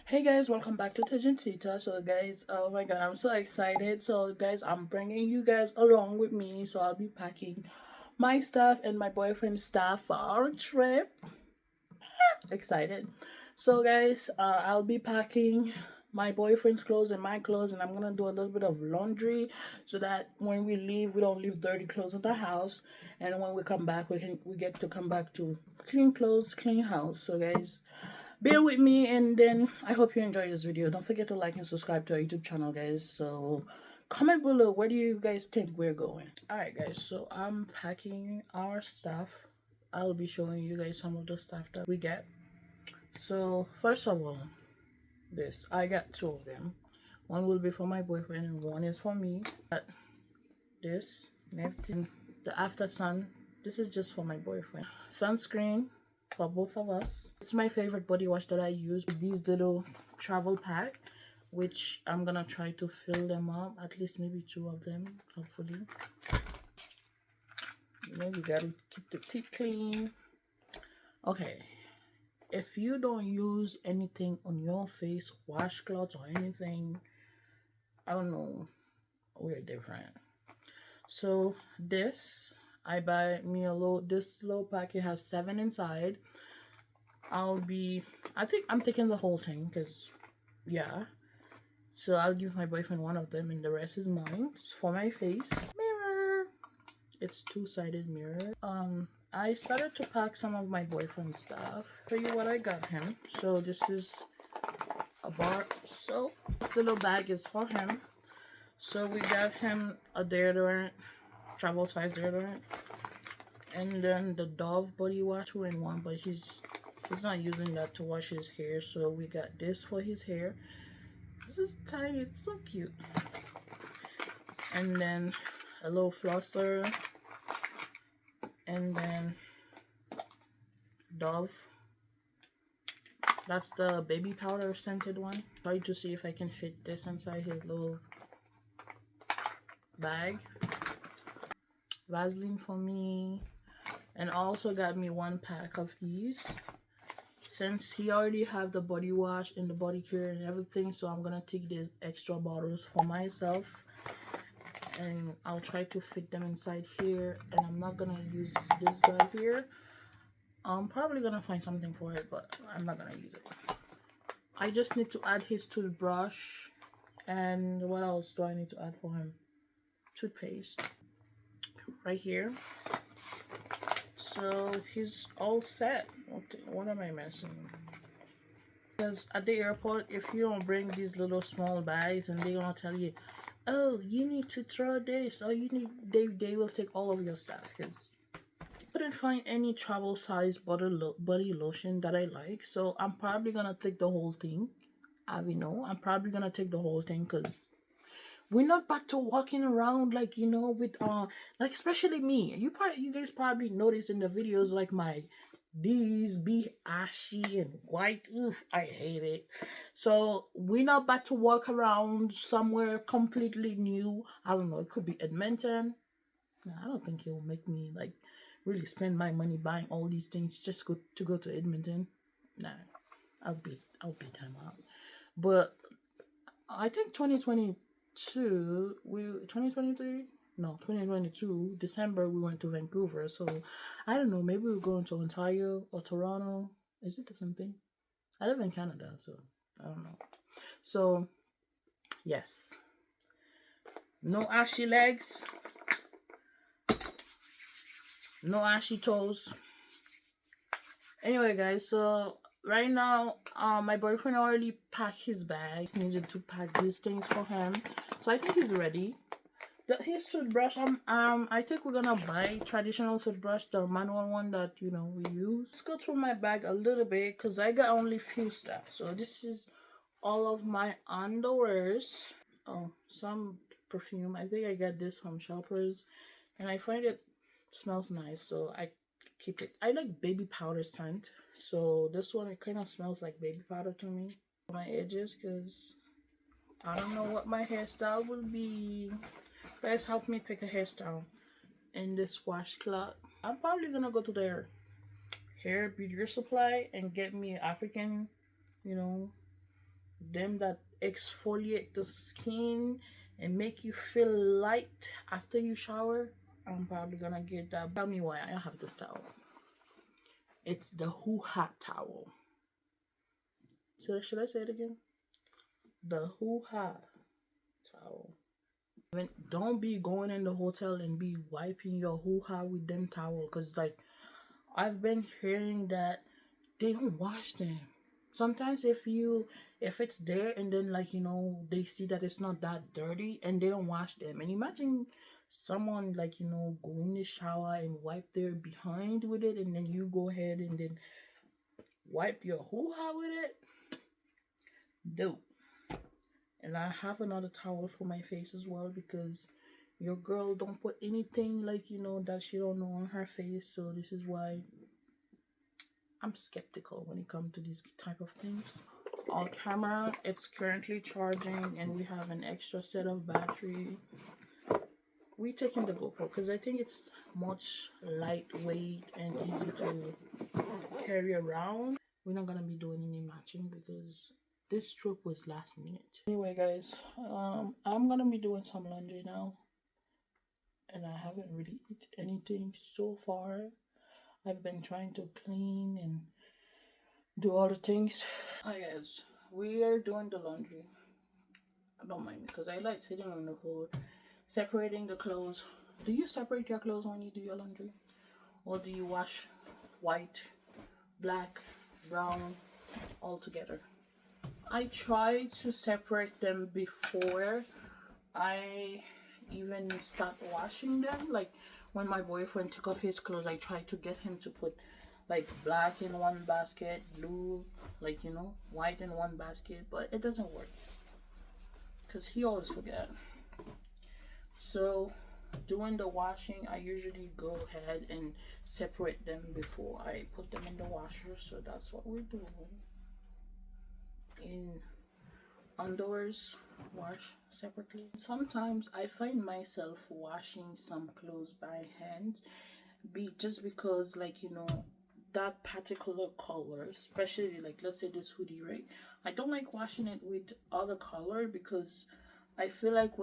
Hey guys, welcome back to Tita. So guys, oh my god, I'm so excited. So guys, I'm bringing you guys along with me. So I'll be packing my stuff and my boyfriend's stuff for our trip. Excited. So guys, I'll be packing my boyfriend's clothes and my clothes, and I'm gonna do a little bit of laundry so that when we leave, we don't leave dirty clothes in the house, and when we come back, we get to come back to clean clothes, clean house. So guys, bear with me, and then I hope you enjoy this video. Don't forget to like and subscribe to our YouTube channel, guys. So comment below, where do you guys think we're going? All right guys, so I'm packing our stuff. I'll be showing you guys some of the stuff that we get. So first of all, this I got two of them. One will be for my boyfriend and one is for me. Got this Neptune, the after sun. This is just for my boyfriend. Sunscreen for both of us. It's my favorite body wash that I use with these little travel pack, which I'm gonna try to fill them up, at least maybe two of them, hopefully. You know, you gotta keep the teeth clean. Okay, if you don't use anything on your face, washcloths or anything, I don't know, we're different. So this, I buy me a little, this little packet has 7 inside. I think I'm taking the whole thing because, yeah. So I'll give my boyfriend one of them and the rest is mine. It's for my face. Mirror. It's two-sided mirror. I started to pack some of my boyfriend's stuff. Show you what I got him. So this is a bar soap. This little bag is for him. So we got him a deodorant, travel size deodorant, and then the Dove body wash 2-in-1, but he's not using that to wash his hair, so we got this for his hair. This is tiny, it's so cute. And then a little flosser, and then Dove. That's the baby powder scented one. Try to see if I can fit this inside his little bag. Vaseline for me, and also got me 1 pack of these since he already have the body wash and the body care and everything. So I'm gonna take these extra bottles for myself, and I'll try to fit them inside here. And I'm not gonna use this guy here. I'm probably gonna find something for it, but I'm not gonna use it. I just need to add his toothbrush, and what else do I need to add for him? Toothpaste right here. So he's all set. What am I missing? Because at the airport, if you don't bring these little small bags, and they're gonna tell you, oh, you need to throw this, or you need, they will take all of your stuff. Because I couldn't find any travel size body lotion that I like, so I'm probably gonna take the whole thing. I'm probably gonna take the whole thing because we're not back to walking around like, you know, with like, especially me. You guys probably noticed in the videos, like, my these be ashy and white. Oof, I hate it. So we're not back to walk around somewhere completely new. I don't know, it could be Edmonton. No, I don't think it'll make me like really spend my money buying all these things just to go to Edmonton. Nah, I'll beat them out. But I think 2023, no, 2022 December we went to Vancouver. So I don't know, maybe we're going to Ontario or Toronto. Is it the same thing? I live in Canada, so I don't know. So yes, no ashy legs, no ashy toes. Anyway guys, so right now my boyfriend already packed his bag. Just needed to pack these things for him, so I think he's ready. His toothbrush, I think we're gonna buy traditional toothbrush, the manual one that, you know, we use. Let's go through my bag a little bit because I got only few stuff. So this is all of my underwears. Oh, some perfume. I think I got this from Shoppers, and I find it smells nice, so I keep it. I like baby powder scent, so this one, it kind of smells like baby powder to me. My edges, because I don't know what my hairstyle will be. Guys, help me pick a hairstyle in this washcloth. I'm probably gonna go to their hair beauty supply and get me African, you know, them that exfoliate the skin and make you feel light after you shower. I'm probably gonna get that. Tell me why I have this towel. It's the Hoo Ha towel. So should I say it again? The Hoo Ha towel. Don't be going in the hotel and be wiping your hoo ha with them towel, because like I've been hearing that they don't wash them. Sometimes if it's there and then like they see that it's not that dirty and they don't wash them, and imagine someone like go in the shower and wipe their behind with it, and then you go ahead and then wipe your hoo ha with it. No. And I have another towel for my face as well, because your girl don't put anything like that she don't know on her face. So this is why I'm skeptical when it comes to these type of things. On camera, it's currently charging and we have an extra set of battery. We taking the GoPro because I think it's much lightweight and easy to carry around. We're not gonna be doing any matching because this trip was last minute. Anyway, guys, I'm gonna be doing some laundry now, and I haven't really eaten anything so far. I've been trying to clean and do all the things. Hi guys, we are doing the laundry. I don't mind because I like sitting on the floor, separating the clothes. Do you separate your clothes when you do your laundry, or do you wash white, black, brown all together? I try to separate them before I even start washing them. Like when my boyfriend took off his clothes, I tried to get him to put like black in one basket, blue, like white in one basket, but it doesn't work because he always forget. So doing the washing, I usually go ahead and separate them before I put them in the washer. So that's what we're doing. In underwears, wash separately. Sometimes I find myself washing some clothes by hand, just because like that particular color, especially like let's say this hoodie, right? I don't like washing it with other color because I feel like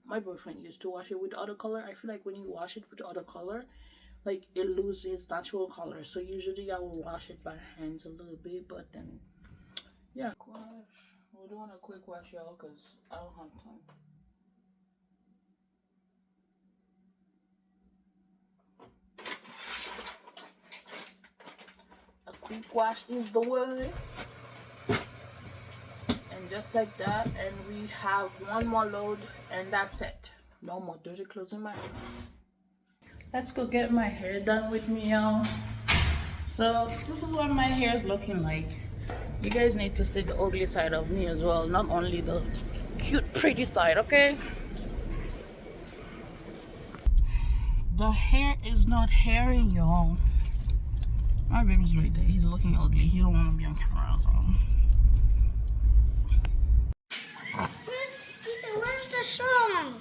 my boyfriend used to wash it with other color. I feel like when you wash it with other color, like it loses natural color. So usually I will wash it by hands a little bit, but then yeah. Wash. We're doing a quick wash, y'all, because I don't have time. A quick wash is the word. And just like that, and we have one more load, and that's it. No more dirty clothes in my house. Let's go get my hair done with me, y'all. So this is what my hair is looking like. You guys need to see the ugly side of me as well, not only the cute, pretty side, okay? The hair is not hairy, y'all. My baby's right there. He's looking ugly. He don't want to be on camera, so. Where's the song?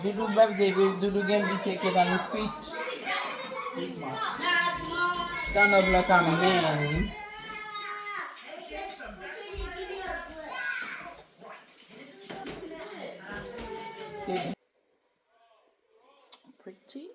Duduk birthday, duduk game di cake on feet. Stand up like a man. Pretty.